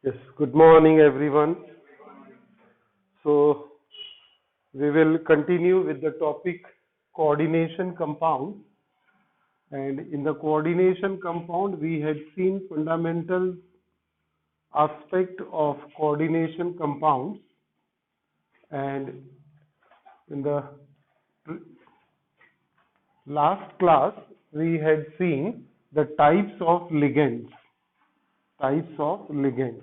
Yes, good morning everyone. So we will continue with the topic coordination compound. And in the coordination compound, we had seen fundamental aspect of coordination compounds. And in the last class, we had seen the types of ligands. Types of ligands.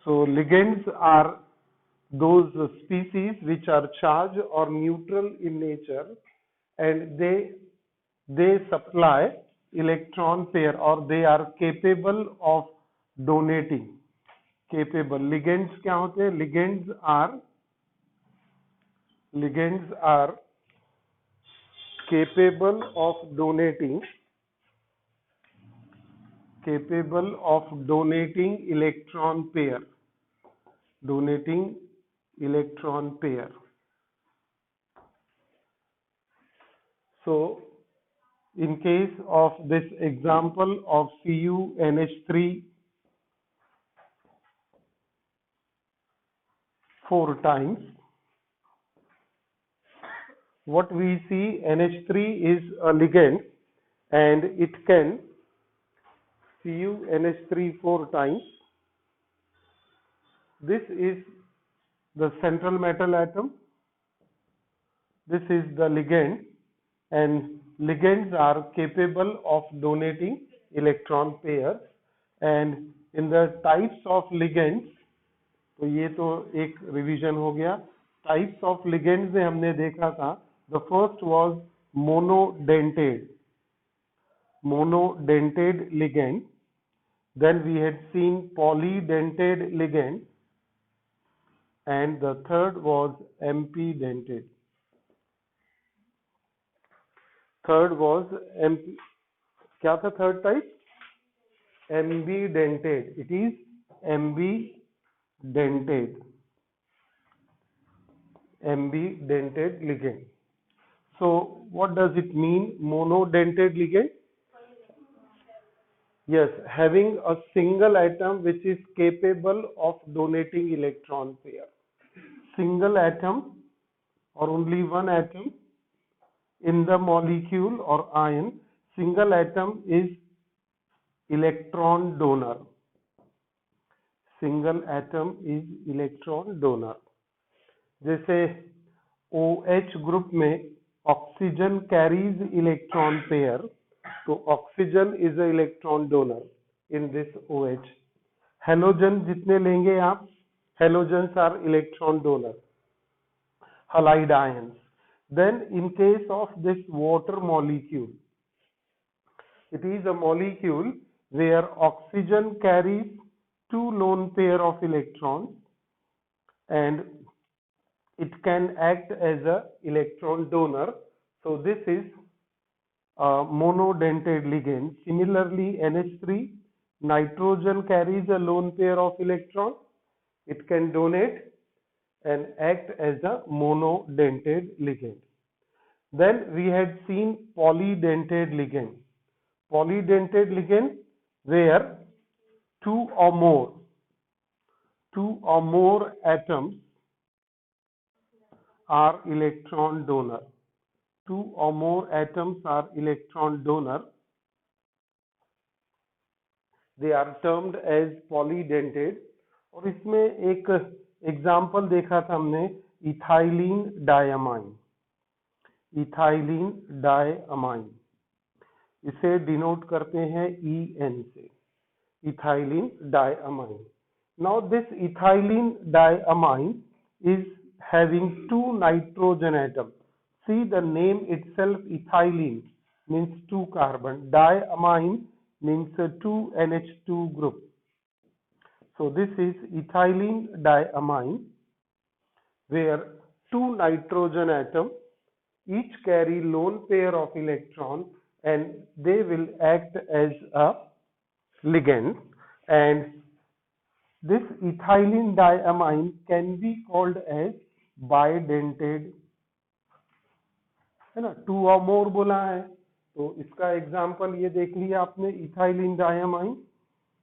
So ligands are those species which are charged or neutral in nature, and they supply electron pair, or they are capable of donating. Capable ligands क्या होते हैं? Ligands are capable of donating electron pair. Donating electron pair. So in case of this example of CuNH3 4 times, what we see, NH3 is a ligand and it can CuNH3 4 times. This is the central metal atom. This is the ligand, and ligands are capable of donating electron pairs. And in the types of ligands, तो ये तो एक revision हो गया. Types of ligands में हमने देखा था, the first was monodentate ligand. Then we had seen polydentate ligand, and the third was ambidentate. क्या था third type? ambidentate. It is ambidentate ligand. So what does it mean, monodentate ligand? Yes, having a single atom which is capable of donating electron pair. Single atom or only one atom in the molecule or ion. Single atom is electron donor. Single atom is electron donor. जैसे OH group में oxygen carries electron pair, तो oxygen is a electron donor in this OH. Halogen जितने लेंगे आप, halogens are electron donor. halide ions. Then in case of this water molecule, it is a molecule where oxygen carries two lone pair of electrons and it can act as a electron donor. So this is a monodentate ligand. Similarly, NH3, nitrogen carries a lone pair of electrons. It can donate and act as a monodentate ligand. Then we had seen polydentate ligand. Polydentate ligand where two or more atoms are electron donor. Two or more atoms are electron donor. They are termed as polydentate. और इसमें एक example देखा था हमने, ethylene diamine. Ethylene diamine इसे denote करते हैं EN से, ethylene diamine. Now this ethylene diamine is having two nitrogen atoms. See the name itself, ethylene means two carbon, diamine means two NH2 group. So this is ethylene diamine where two nitrogen atoms each carry lone pair of electron and they will act as a ligand. And this ethylene diamine can be called as bidentate, है ना. To और मोर बोला है, तो इसका example ये देख लिया आपने, ethylene diamine.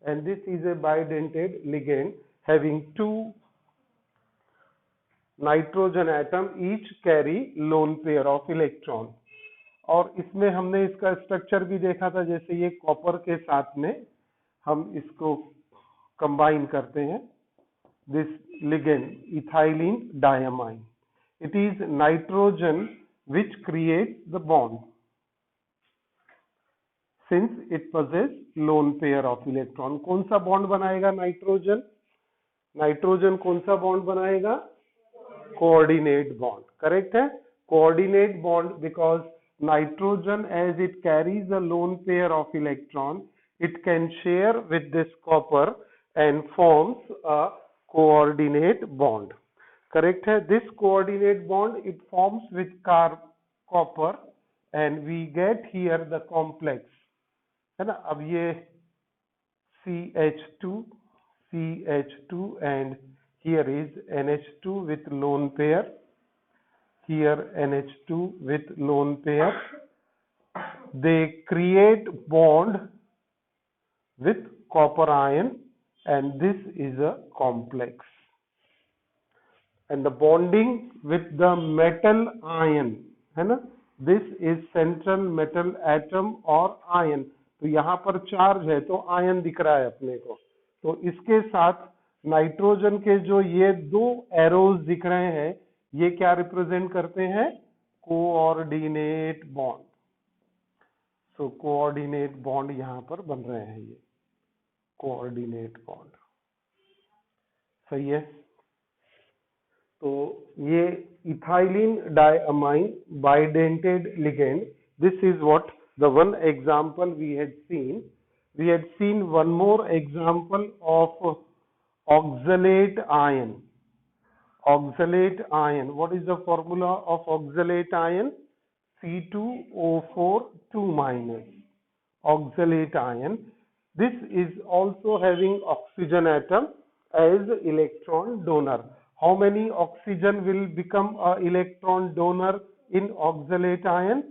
and this is a bidentate ligand having two nitrogen atom, each carry lone pair of electron. और इसमें हमने इसका स्ट्रक्चर भी देखा था, जैसे ये कॉपर के साथ में हम इसको कंबाइन करते हैं, this ligand ethylene diamine. It is nitrogen which creates the bond since it possesses lone pair of electron. कौन सा बॉन्ड बनाएगा नाइट्रोजन? नाइट्रोजन कौन सा बॉन्ड बनाएगा? Coordinate bond. करेक्ट है, coordinate bond, because nitrogen, as it carries a lone pair of electron, it can share with this copper and forms a coordinate bond. Correct है, this coordinate bond it forms with copper and we get here the complex, है ना. अब ये CH2 and here is NH2 with lone pair, here NH2 with lone pair, they create bond with copper ion and this is a complex, and the bonding with the metal ion, है ना, this is central metal atom or ion. तो यहाँ पर charge है तो ion दिख रहा है अपने को, तो इसके साथ नाइट्रोजन के जो ये दो एरोज दिख रहे हैं, ये क्या रिप्रेजेंट करते हैं? Coordinate bond. So coordinate bond यहां पर बन रहे हैं, ये कोऑर्डिनेट बॉन्ड. सही है. तो ये ethylene diamine bidentate ligand, this is what the one example we had seen. We had seen one more example of oxalate ion. Oxalate ion, what is the formula of oxalate ion? C2O4 2-. Oxalate ion, this is also having oxygen atom as electron donor. How many oxygen will become a electron donor in oxalate ion?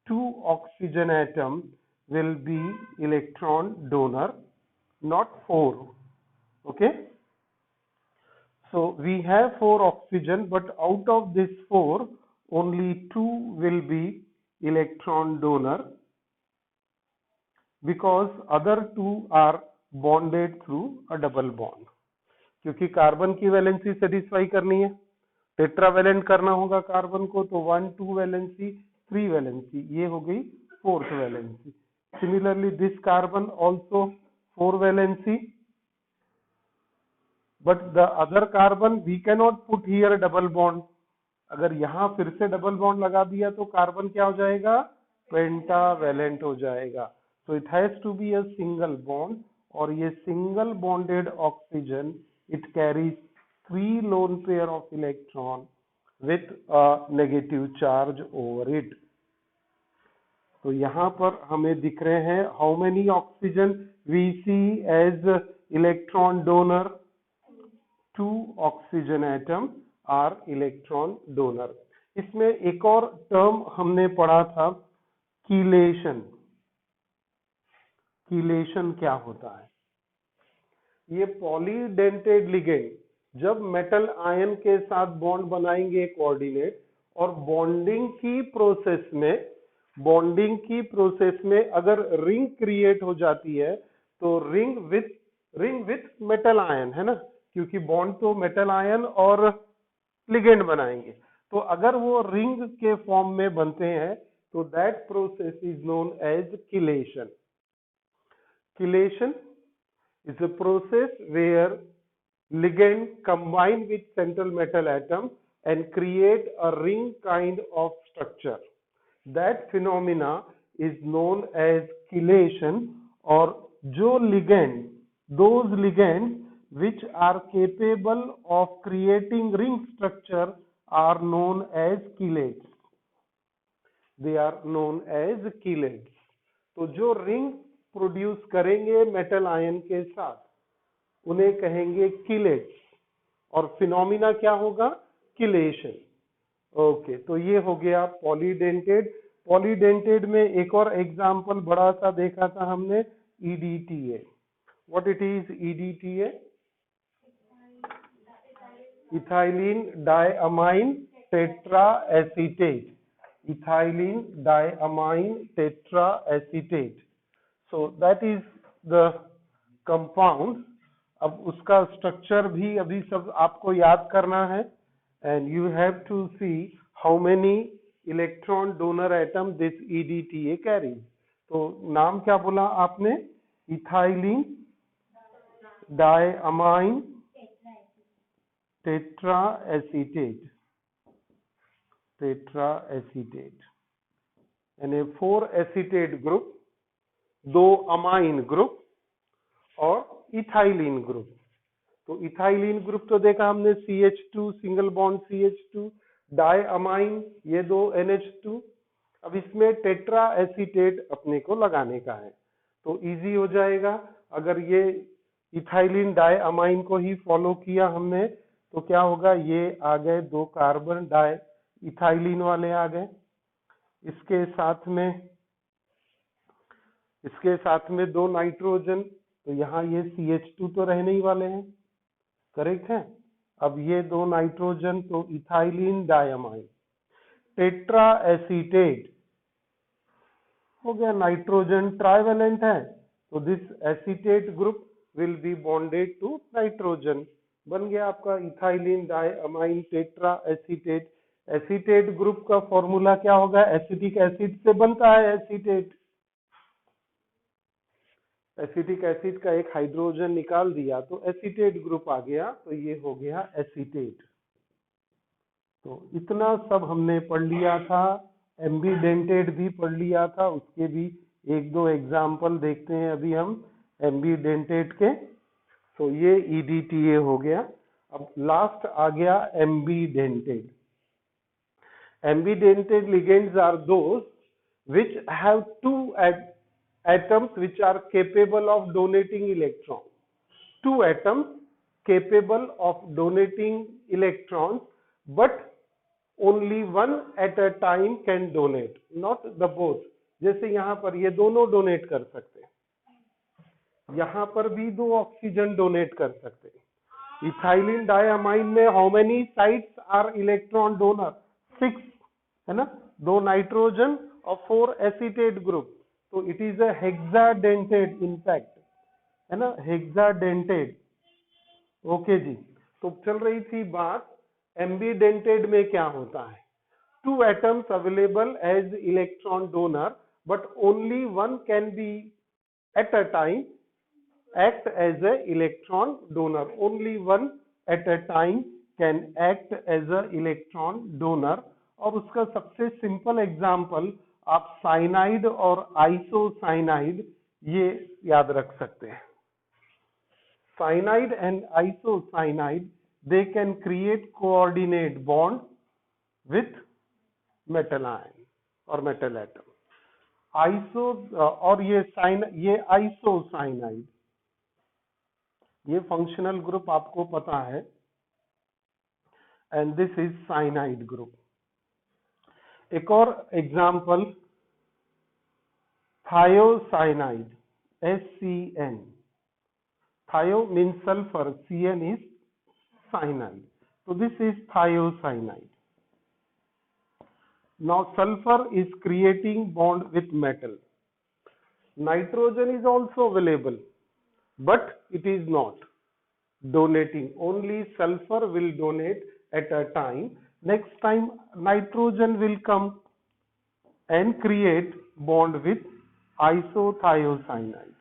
2 oxygen atom will be electron donor, not 4. Okay. So we have 4 oxygen, but out of this 4, only 2 will be electron donor because other 2 are bonded through a double bond. क्योंकि carbon की valency satisfy करनी है, tetravalent करना होगा carbon को, तो 1 2 valency 3 valency, ये हो गई 4th valency. Similarly this carbon also 4 valency, but the other carbon we cannot put here double bond. अगर यहाँ फिर से डबल बॉन्ड लगा दिया तो कार्बन क्या हो जाएगा? पेंटावैलेंट हो जाएगा. So it has to be a single bond, और ये single bonded oxygen it carries 3 lone pair of electron with a negative charge over it. तो यहाँ पर हमें दिख रहे हैं how many oxygen we see as electron donor? 2 oxygen atom are electron donor. इसमें एक और टर्म हमने पढ़ा था, कीलेशन. कीलेशन क्या होता है? ये पॉलीडेंटेड लिगेंड जब मेटल आयन के साथ बॉन्ड बनाएंगे कोऑर्डिनेट, और बॉन्डिंग की प्रोसेस में अगर रिंग क्रिएट हो जाती है तो रिंग विथ मेटल आयन, है ना, क्योंकि बॉन्ड तो मेटल आयन और लिगेंड बनाएंगे. तो अगर वो रिंग के फॉर्म में बनते हैं तो that process is known as chelation. Chelation is a process where ligand combine with central metal atom and create a ring kind of structure. That phenomena is known as chelation, और जो ligand, those ligands which are capable of creating ring structure are known as chelates. They are known as chelates. तो जो ring produce करेंगे metal ion के साथ उन्हें कहेंगे किलेट्स, और फिनोमिना क्या होगा? किलेशन. ओके, तो ये हो गया पॉलीडेंटेड. पॉलीडेंटेड में एक और एग्जांपल बड़ा सा देखा था हमने, EDTA. What it is? EDTA? Ethylene diamine tetraacetate. Ethylene diamine tetraacetate. So that is the compound. अब उसका स्ट्रक्चर भी अभी सब आपको याद करना है, and you have to see how many electron donor atom this EDTA carries. तो नाम क्या बोला आपने? Ethylene diamine tetraacetate. यानी 4 एसीटेट ग्रुप, 2 अमाइन ग्रुप और इथाइलिन ग्रुप. तो इथाइलिन ग्रुप तो देखा हमने CH2 single bond CH2, diamine ये 2 NH2. अब इसमें टेट्रा एसीटेट अपने को लगाने का है, तो इजी हो जाएगा. अगर ये इथाइलिन डायअमाइन को ही फॉलो किया हमने तो क्या होगा? ये आ गए 2 कार्बन डाई इथाइलिन वाले आ गए. इसके साथ में 2 नाइट्रोजन, तो यहाँ ये CH2 तो रहने ही वाले हैं, करेक्ट है. अब ये 2 नाइट्रोजन, तो इथाइलिन डायअमाइन टेट्रा एसीटेट हो गया. नाइट्रोजन ट्राइवेलेंट है, तो this acetate group will be bonded to nitrogen. बन गया आपका ethylene diamine tetraacetate. Acetate group का फॉर्मूला क्या होगा? एसिटिक एसिड से बनता है एसीटेट. एसिटिक एसिड का एक हाइड्रोजन निकाल दिया तो एसीटेट ग्रुप आ गया, तो ये हो गया एसीटेट. तो इतना सब हमने पढ़ लिया था. एम्बीडेंटेड भी पढ़ लिया था, उसके भी 1-2 एग्जाम्पल देखते हैं अभी हम एम्बीडेंटेड के. तो ये EDTA हो गया. अब लास्ट आ गया एम्बीडेंटेड. Ambidentate ligands are those which have 2 atoms which are capable of donating electrons. 2 atoms capable of donating electrons, but only one at a time can donate, not the both. जैसे यहाँ पर ये दोनों donate कर सकते हैं, यहाँ पर भी 2 ऑक्सीजन डोनेट कर सकते हैं. इथाइलिन डायअमाइन में how many sites are electron donor? 6 है ना. 2 नाइट्रोजन और 4 एसीटेट ग्रुप, तो it is a hexadentate in fact, है ना, हेक्साडेंटेड. ओके जी. तो चल रही थी बात एम्बीडेंटेड में क्या होता है. 2 atoms available as electron donor, but only one can be at a time act as a electron donor. Only one at a time can act as a electron donor. और उसका सबसे सिंपल एग्जाम्पल आप cyanide और isocyanide ये याद रख सकते हैं. Cyanide and isocyanide they can create coordinate bond with metal ion और मेटल एटम. और ये आइसोसाइनाइड, ये फंक्शनल ग्रुप आपको पता है, and this is cyanide group. एक और एग्जाम्पल थायोसाइनाइड, SCN. थायो means sulphur, CN is cyanide, so this is thiocyanide. Now sulfur is creating bond with metal. Nitrogen is also available, but it is not donating. Only sulfur will donate at a time. Next time nitrogen will come and create bond with isothiocyanide.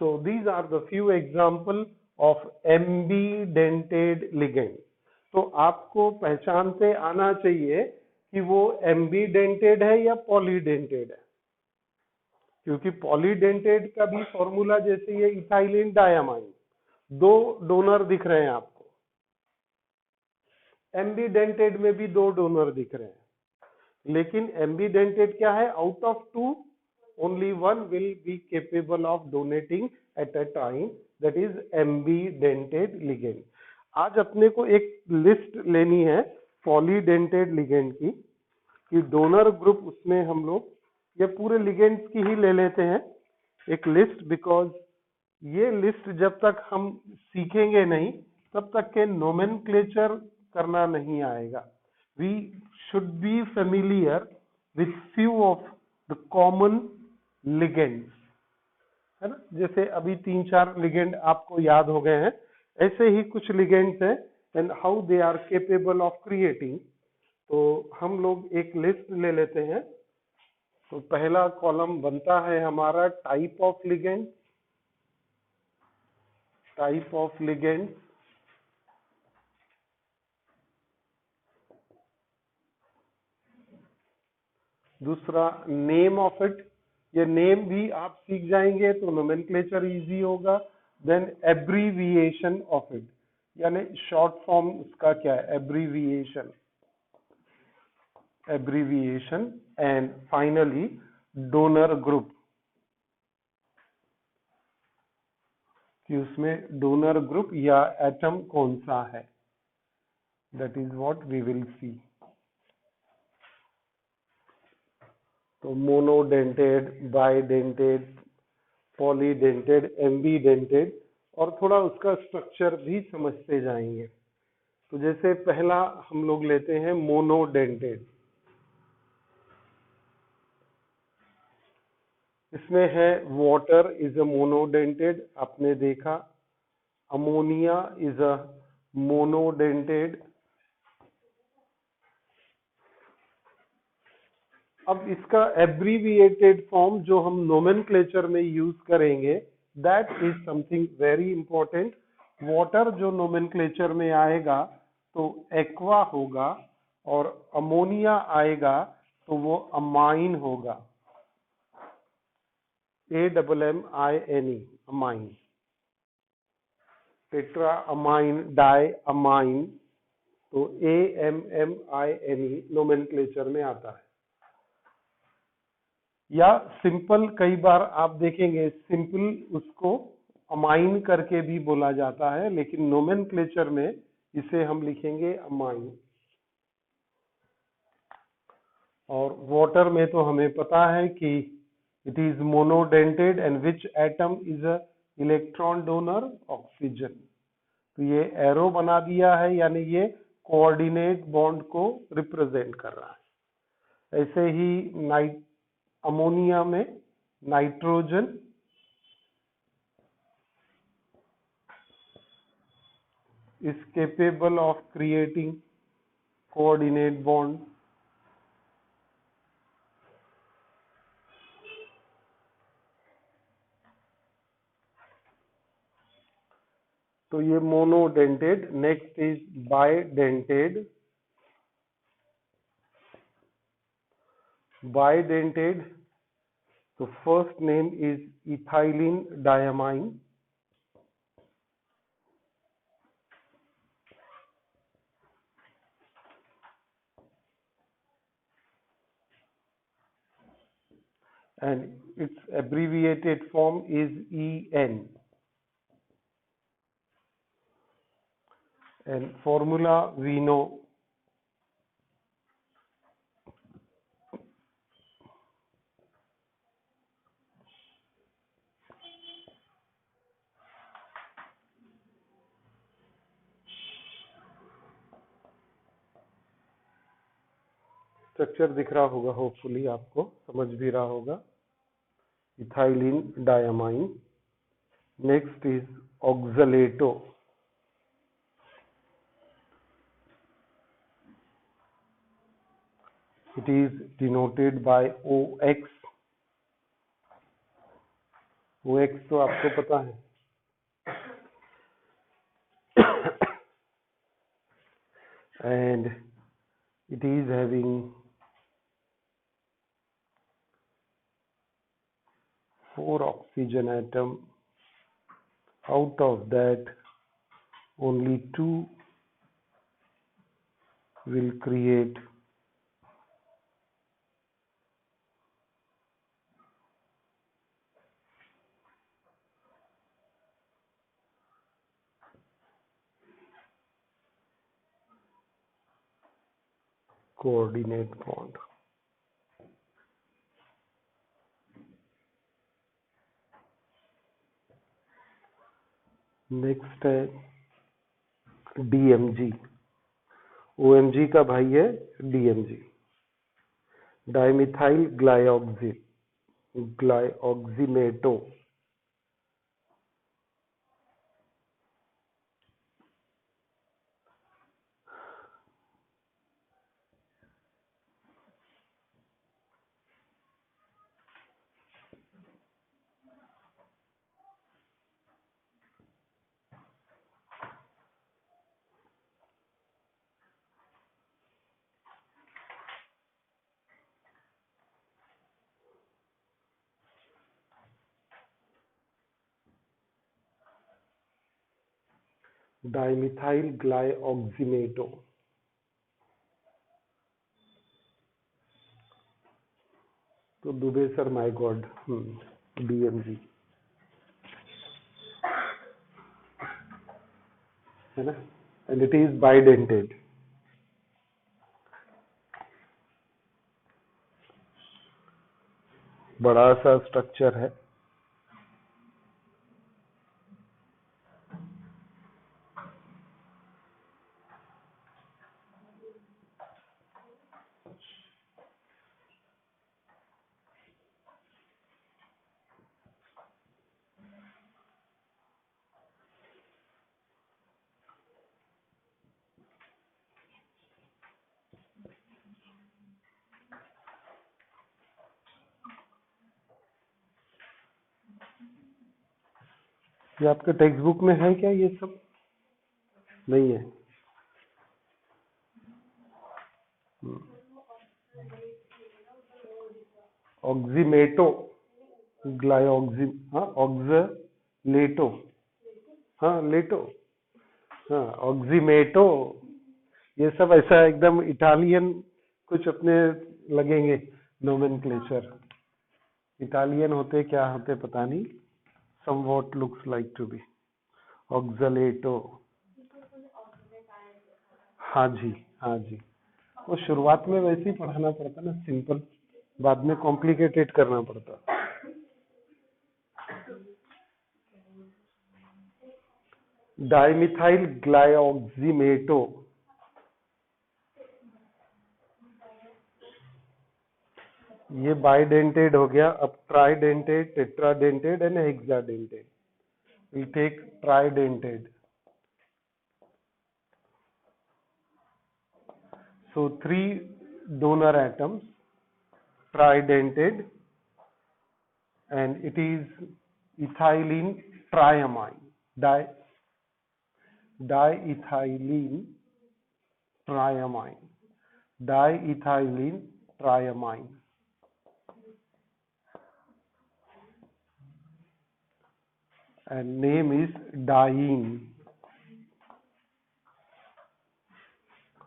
So these are the few example of ambidentate ligand. तो आपको पहचानते आना चाहिए कि वो एम्बीडेंटेड है या polydentate है, क्योंकि पॉलीडेंटेड का भी फॉर्मूला जैसे ये इथाइलिन डायअमाइन, 2 डोनर दिख रहे हैं आपको. एम्बीडेंटेड में भी 2 डोनर दिख रहे हैं, लेकिन एम्बीडेंटेड क्या है? Out of 2 only one will be capable of donating eight a time, that is एम्बीडेंटेड ligand. आज अपने को एक लिस्ट लेनी है पॉलीडेंटेड लिगेंड की, कि डोनर ग्रुप उसमें हम लोग ये पूरे लिगेंड्स की ही ले लेते हैं एक लिस्ट, बिकॉज ये लिस्ट जब तक हम सीखेंगे नहीं तब तक के नोमेनक्लेचर करना नहीं आएगा. We should be familiar with few of the common ligands, है ना. जैसे अभी 3-4 लिगेंड आपको याद हो गए हैं, ऐसे ही कुछ लिगेंड्स हैं and how they are capable of creating. तो हम लोग एक लिस्ट ले लेते हैं. तो पहला कॉलम बनता है हमारा type of ligand. Type of ligand, दूसरा नेम ऑफ इट. ये नेम भी आप सीख जाएंगे तो नोमेनक्लेचर इजी होगा. देन एब्रीविएशन ऑफ इट, यानी शॉर्ट फॉर्म उसका क्या है, abbreviation. Abbreviation and finally donor group, कि उसमें डोनर ग्रुप या एटम कौन सा है. That is what we will see. तो मोनोडेंटेड, बाइडेंटेड, पॉलीडेंटेड, एम्बीडेंटेड, और थोड़ा उसका स्ट्रक्चर भी समझते जाएंगे. तो जैसे पहला हम लोग लेते हैं मोनोडेंटेड. इसमें है वाटर इज अ मोनोडेंटेड, आपने देखा. Ammonia is a monodentate. अब इसका एब्रीविएटेड फॉर्म जो हम नोमेनक्लेचर में यूज करेंगे, that is something very important. Water जो नोमेनक्लेचर में आएगा तो एक्वा होगा, और अमोनिया आएगा तो वो अमाइन होगा. AMMINE, amine. Tetra amine, di amine, तो AMMINE नोमेनक्लेचर में आता है. या सिंपल, कई बार आप देखेंगे सिंपल उसको अमाइन करके भी बोला जाता है, लेकिन नोमेनक्लेचर में इसे हम लिखेंगे अमाइन. और वाटर में तो हमें पता है कि it is monodentate and which atom is a electron donor, oxygen. तो ये एरो बना दिया है, यानी ये कोऑर्डिनेट बॉन्ड को रिप्रेजेंट कर रहा है. ऐसे ही अमोनिया में nitrogen is capable of creating coordinate bond. तो ये monodentate. Next is bidentate. Bidentate, तो first name is ethylene diamine. and its abbreviated form is EN. And formula we know. Structure दिख रहा होगा, होपफुली आपको समझ भी रहा होगा. Ethylene diamine. Next is ऑक्सलेटो. It is denoted by OX. OX तो आपको पता है. And it is having 4 oxygen atom. Out of that, only 2 will create coordinate bond. Next है DMG। OMG का भाई है DMG, डाइमिथाइल ग्लाइऑक्सीनेटो। डाइमिथाइल ग्लाइऑक्सीनेटो। तो Dubey sir, my God. DMG है ना, एंड इट इज बाइडेंटेड। बड़ा सा स्ट्रक्चर है। ये आपके टेक्स्ट बुक में है क्या ये सब? नहीं है। ऑक्सीमेटो, ग्लाइऑक्सी, हाँ ऑक्सलेटो, हाँ लेटो, हाँ ऑक्सीमेटो। ये सब ऐसा एकदम इटालियन कुछ अपने लगेंगे नोमेनक्लेचर। इटालियन होते क्या होते पता नहीं। somewhat looks like to be ऑक्सलेटो। हाँ जी, हाँ जी। वो शुरुआत में वैसे ही पढ़ाना पड़ता ना, सिंपल, बाद में कॉम्प्लिकेटेड करना पड़ता। Dimethyl glyoximato. ये बाइडेंटेड हो गया। अब tridentate, tetradentate and hexadentate. Will take tridentate. So three donor atoms, tridentate, and it is ethylene triamine, diethylene triamine, diethylene triamine, and name is diene।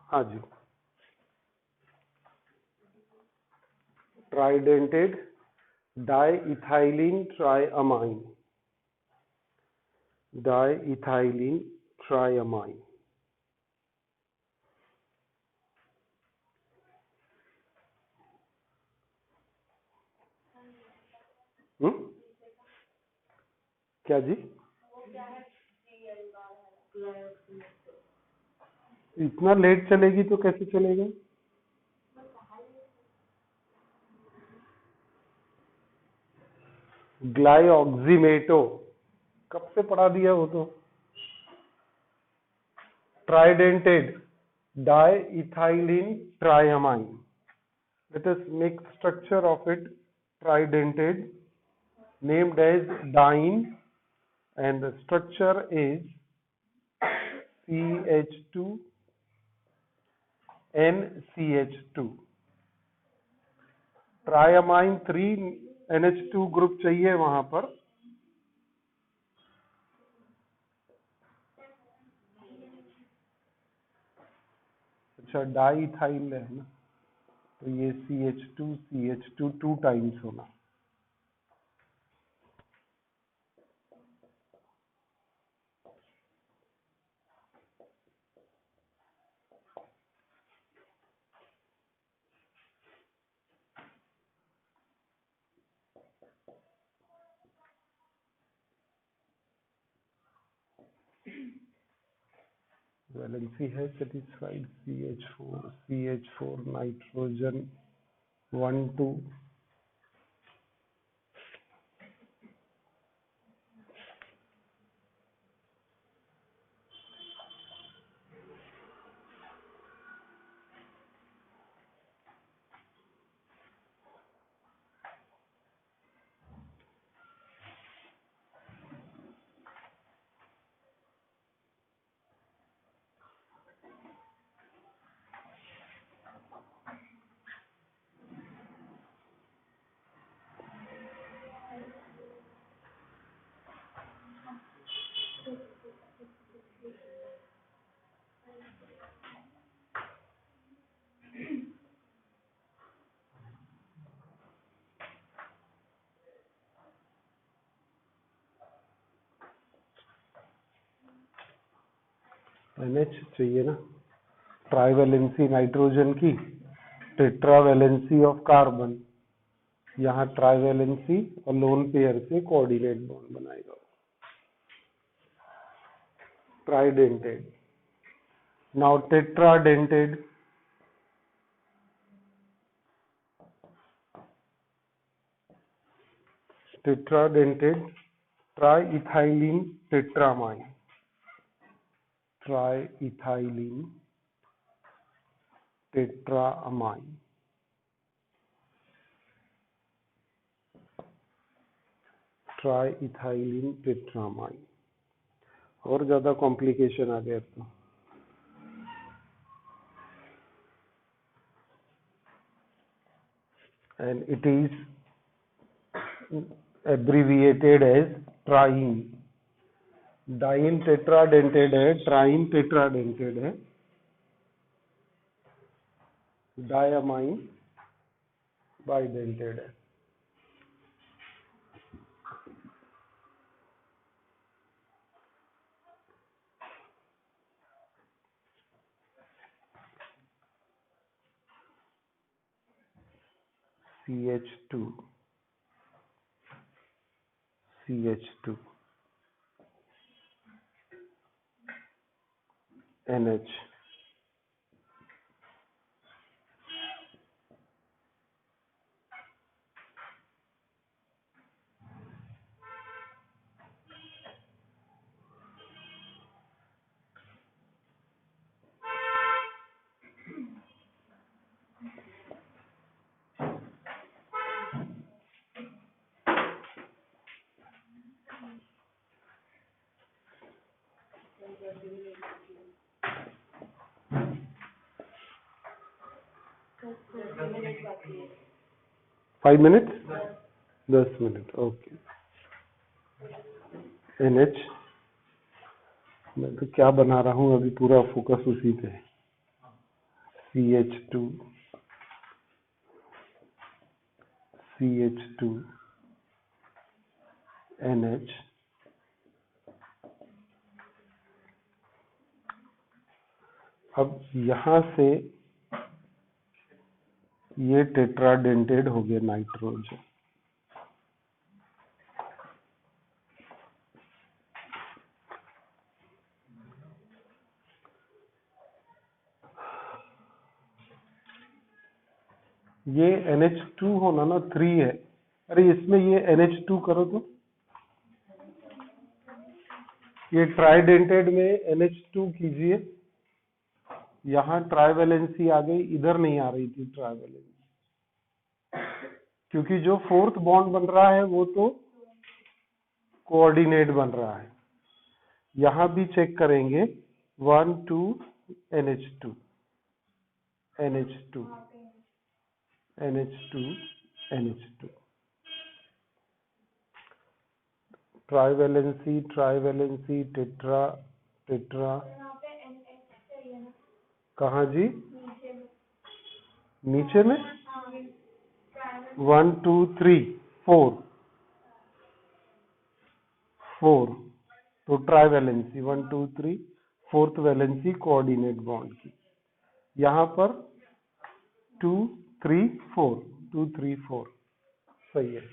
हाँ जी, tridentate diethylene triamine, diethylene triamine। क्या जी? इतना late चलेगी तो कैसे चलेगा? ग्लाइऑक्सीमेटो कब से पढ़ा दिया वो तो। Tridentate diethylene triamine, let us make structure of it। tridentate named as diene, and the structure is CH2 NCH2। ट्राइअमाइन 3 NH2 group चाहिए वहां पर। अच्छा, डाइइथाइल है ना, तो ये CH2 2 टाइम्स होना। वैलेंसी है सेटिस्फाइड, CH4 नाइट्रोजन 1 2। NH चाहिए ना, ट्राइवेलेंसी नाइट्रोजन की, टेट्रावेलेंसी ऑफ कार्बन, यहाँ ट्राइवेलेंसी और लोन पेयर से कोऑर्डिनेट बॉन्ड बनाएगा, tridentate. Now tetradentate, tetradentate triethylene tetramine, triethylene tetramine, triethylene tetramine. और ज्यादा कॉम्प्लिकेशन आ गया तो and it is abbreviated as trien. Dien tetradentate है, ट्राइन टेट्राडेंटेड है, डायमाइन बाइडेंटेड है। CH2 CH2 NH, five minute, 10 minute, okay. NH, मैं तो क्या बना रहा हूँ अभी, पूरा फोकस उसी पे है। CH2 CH2 NH, अब यहां से ये टेट्राडेंटेड हो गया नाइट्रोजन, ये NH2 होना ना 3 है। अरे इसमें ये NH2 करो तो, ये ट्राइडेंटेड में NH2 कीजिए। यहाँ ट्राइवेलेंसी आ गई, इधर नहीं आ रही थी ट्राइवेलेंसी, क्योंकि जो फोर्थ बॉन्ड बन रहा है वो तो कोऑर्डिनेट बन रहा है। यहाँ भी चेक करेंगे, 1 2 NH2 NH2 NH2 NH2, ट्राइवेलेंसी ट्राइवेलेंसी tetra tetra, कहाँ जी? नीचे में 1 2 3 4 4, तो ट्राइवेलेंसी 1 2 3, फोर्थ वैलेंसी कोऑर्डिनेट बॉन्ड की। यहाँ पर 2 3 4, 2 3 4 सही है।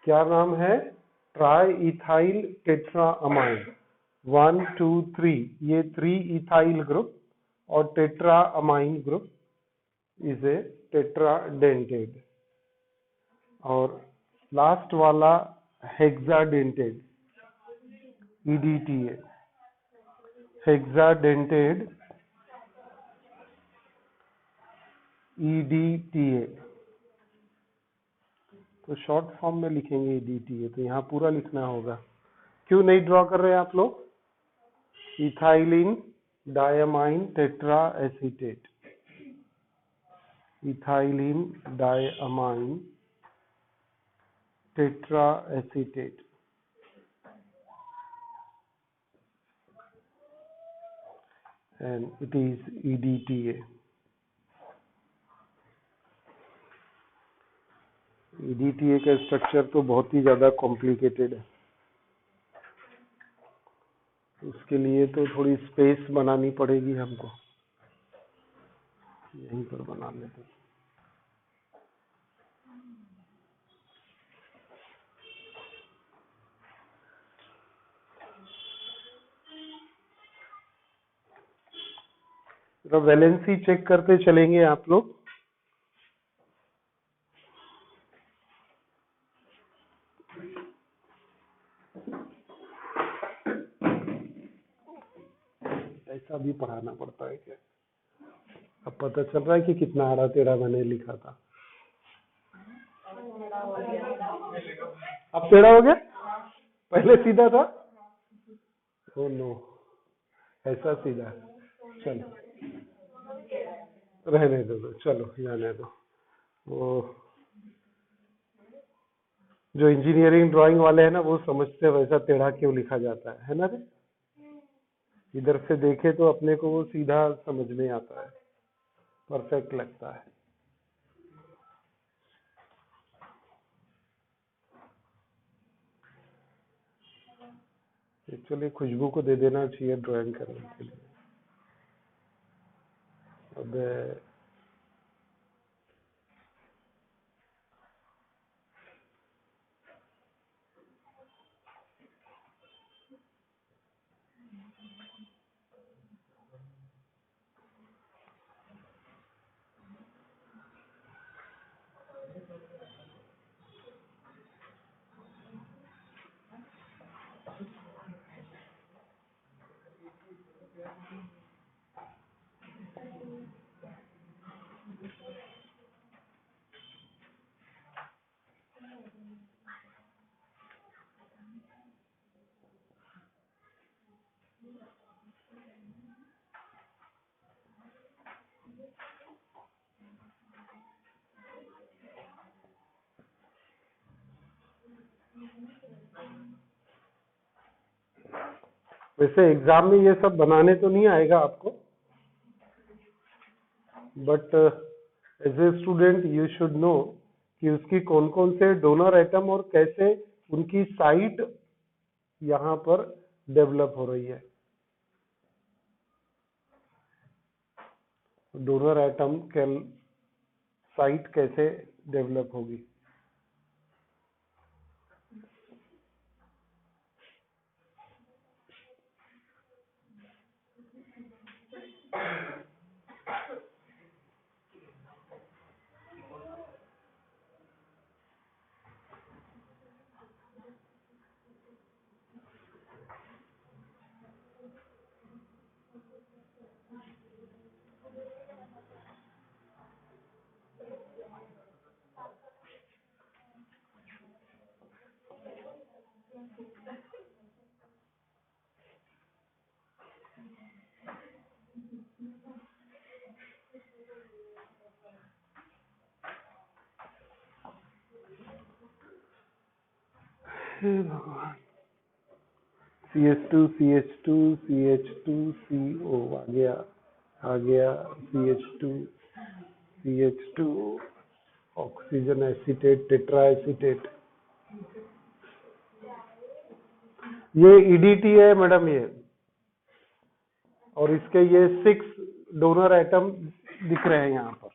क्या नाम है? Try ethyl टेट्राअमाइन। 1 2 3 ये 3 इथाइल ग्रुप और टेट्राअमाइन ग्रुप इज ए टेट्राडेंटेड। और लास्ट वाला हेक्साडेंटेड, EDTA, हेक्साडेंटेड EDTA। तो शॉर्ट फॉर्म में लिखेंगे EDTA, तो यहाँ पूरा लिखना होगा। क्यों नहीं ड्रॉ कर रहे हैं आप लोग? Ethylene diamine tetra acetate, ethylene diamine tetra acetate. and it is EDTA। EDTA का स्ट्रक्चर तो बहुत ही ज़्यादा कॉम्प्लिकेटेड है, उसके लिए तो थोड़ी स्पेस बनानी पड़ेगी हमको। यहीं पर बना लेते हैं। तो वैलेंसी चेक करते चलेंगे आप लोग। ऐसा भी पढ़ाना पड़ता है क्या? अब पता चल रहा है कि कितना आड़ा टेढ़ा मैंने लिखा था। अब टेढ़ा हो गया? पहले सीधा था? ओ नो, ऐसा सीधा। चलो रहने दो, चलो जाने दो। वो जो इंजीनियरिंग ड्राइंग वाले हैं ना, वो समझते हैं वैसा टेढ़ा क्यों लिखा जाता है ना रे? इधर से देखे तो अपने को वो सीधा समझ में आता है, परफेक्ट लगता है। एक्चुअली खुशबू को दे देना चाहिए ड्राइंग करने के लिए। अब वैसे एग्जाम में ये सब बनाने तो नहीं आएगा आपको, but as a student you should know कि उसकी कौन कौन से डोनर एटम और कैसे उनकी साइट यहाँ पर डेवलप हो रही है। डोनर एटम के साइट कैसे डेवलप होगी। हे भगवान। CH2 CH2 CH2 CO आ गया CH2 CH2 oxygen acetate tetra acetate. ये EDTA है मैडम ये, और इसके ये 6 डोनर एटम दिख रहे हैं यहाँ पर।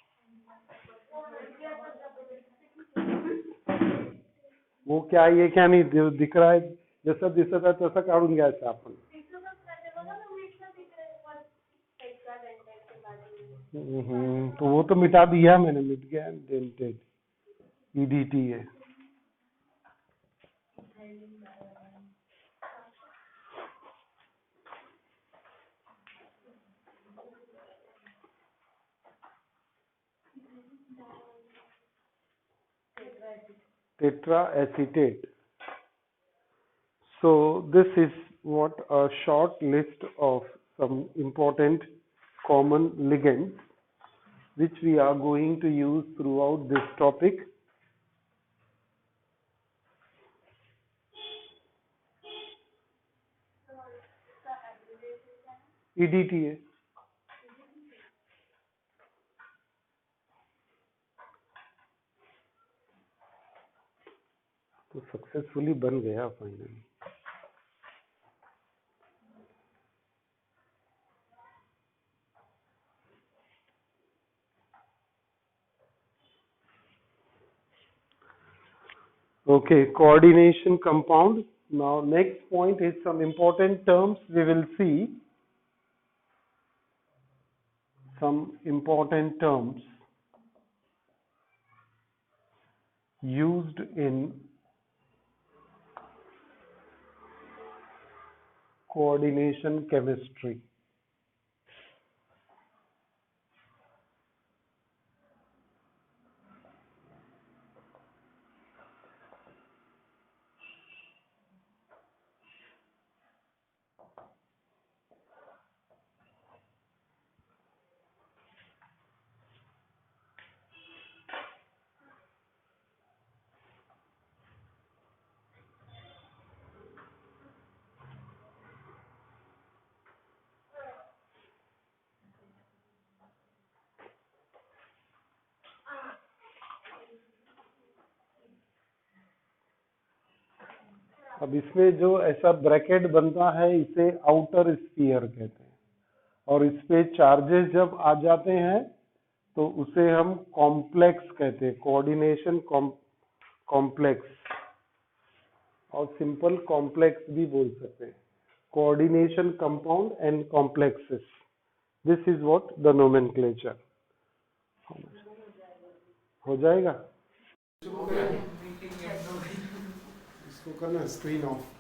वो क्या ये क्या नाही दिख रहा है, जसं दिसत आहे तसं काढून घ्यायचं आपण. तो वो तो मिटा दिया मैंने, मिट गया, डेंटेड ईडीटी है. Tetraacetate. So this is what a short list of some important common ligands which we are going to use throughout this topic. EDTA. तो सक्सेसफुली बन गया finally. Okay, coordination compound. Now next point is some important terms we will see. Some important terms used in coordination chemistry. अब इसमें जो ऐसा bracket बनता है इसे आउटर स्फीयर कहते हैं, और इस पे चार्जेस जब आ जाते हैं तो उसे हम कॉम्प्लेक्स कहते हैं, कोऑर्डिनेशन कॉम्प्लेक्स, और सिंपल कॉम्प्लेक्स भी बोल सकते हैं. Coordination compound and complexes, this is what the nomenclature. हो जाएगा. इसको करना स्क्रीन ऑफ.